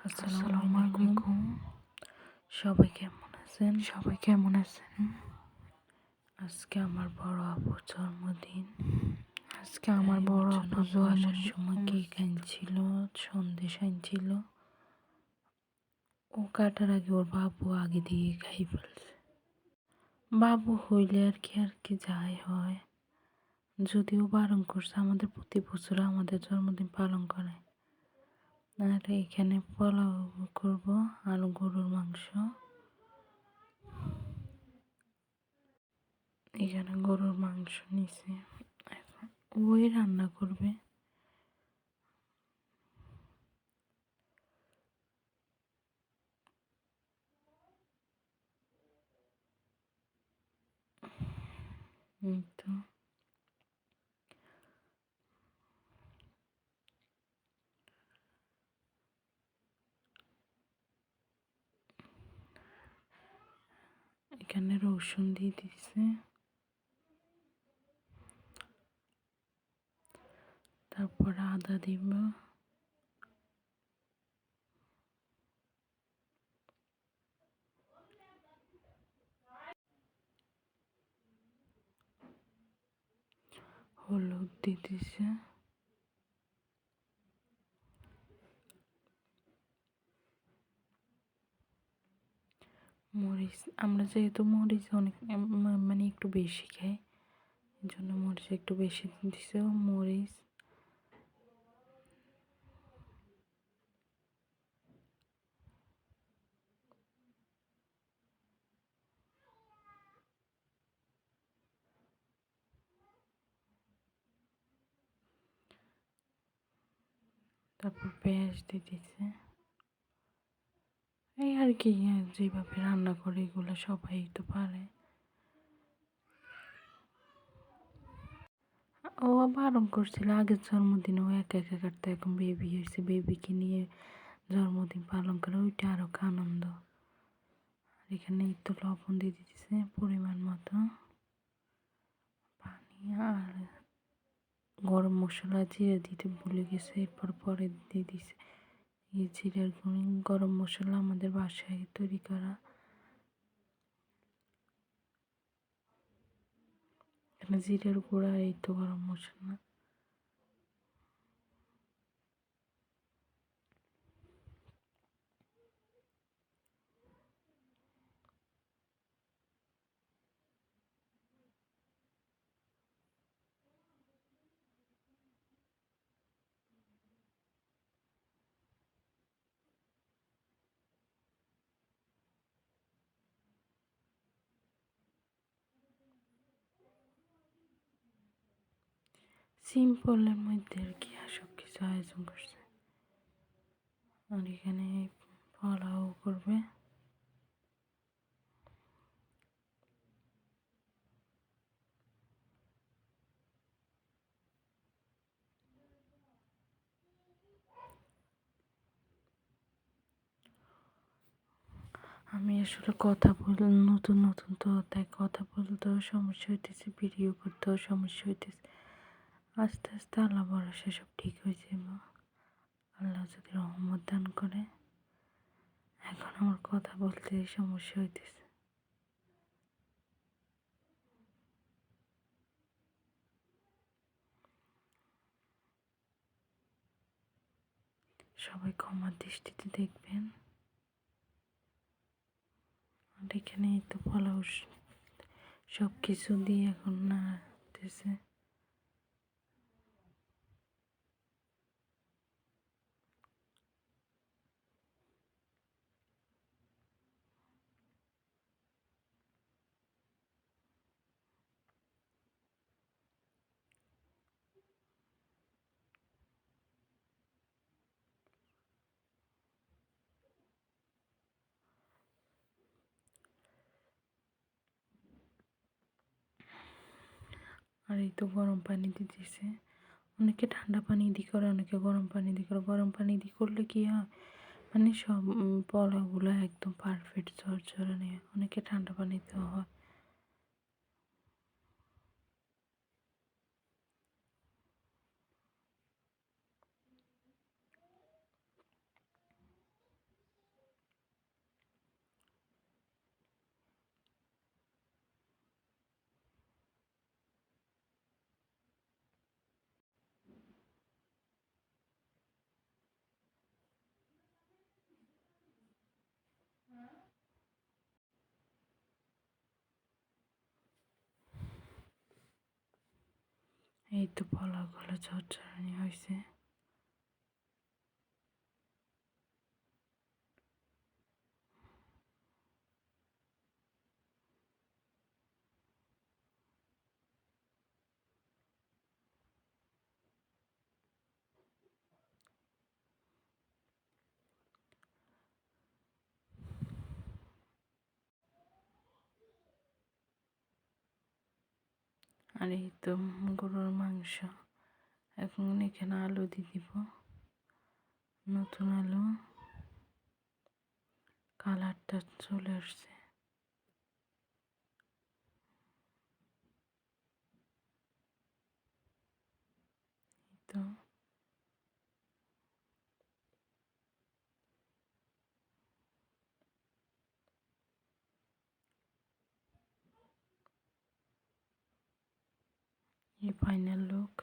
আসসালামু আলাইকুম। সবাই কেমন আছেন? আজকে আমার বড় আপুর জন্মদিন। আসার সময় কেক আনছিল, সন্দেশ আনছিল। ও কাটার আগে ওর বাবু আগে দিয়ে খাই ফেলছে। বাবু হইলে আর কি যাই হয়। যদিও বারণ করছে, আমাদের প্রতি বছর আমাদের জন্মদিন পালন করে। আর এখানে পোলাও করব আর গরুর মাংস। এখানে গরুর মাংস নিছে, এখন ওই রান্না করবে। তো এখানে রসুন দিয়ে দিছে, তারপর আদা দিব, হলুদ দিয়ে দিছে, মরিচ। আমরা যেহেতু মরিচ অনেক মানে একটু বেশি খাই, এই জন্য মরিচ একটু বেশি দিছে। মরিচ, তারপর পেঁয়াজ দিয়ে দিছে। এই আর কি, যেভাবে রান্না করে এগুলো সবাই তো পারে। ও বারণ করছিল আগের জন্মদিনে, ও একা একা কাটতে, এখন বেবি হয়েছে, বেবিকে নিয়ে জন্মদিন পালন করে, ওইটা আরো আনন্দ। আর এখানে একটু লবণ দিয়ে দিতেছে পরিমাণ মতো, পানি আর গরম মশলা জিরে দিতে ভুলে গেছে, এরপর পরে দিয়ে দিছে এই জিরার গুঁড়ি। গরম মশলা আমাদের বাসায় তৈরি করা। এখানে জিরের গুঁড়া, এই তো গরম মশলা। সিম্পলের মধ্যে আর কি সব কিছু আয়োজন করছে। আর এখানে পোলাও করবে। আমি আসলে কথা নতুন নতুন তো, তাই কথা বলতেও সমস্যা হইতেছে, ভিডিও করতেও সমস্যা হইতেছে। আস্তে আস্তে আল্লাহ ভরসা সব ঠিক হয়ে যাবে, আল্লাহ যদি রহমত দান করে। এখন আমার কথা বলতে সমস্যা হইতেছে। সবাই ক্ষমার দৃষ্টিতে দেখবেন। আর এখানে এই তো পোলাও সব কিছু দিয়ে এখন নাড়তেছে। আর এই তো গরম পানি দিতেছে। অনেকে ঠান্ডা পানি দিয়ে করে, অনেকে গরম পানি দিয়ে করে। গরম পানি দিয়ে করলে কি হয়, মানে সব পোলাওগুলো একদম পারফেক্ট ঝরঝরে নেই। অনেকে ঠান্ডা পানিতেও হয়। এই তো পোলাওগুলো চচ্চড়ি হয়েছে। আর এই তো গরুর মাংস। এখন এখানে আলু দিয়ে দিব, নতুন আলু, কালারটা চলে আসছে। তো এই ফাইনাল লুক।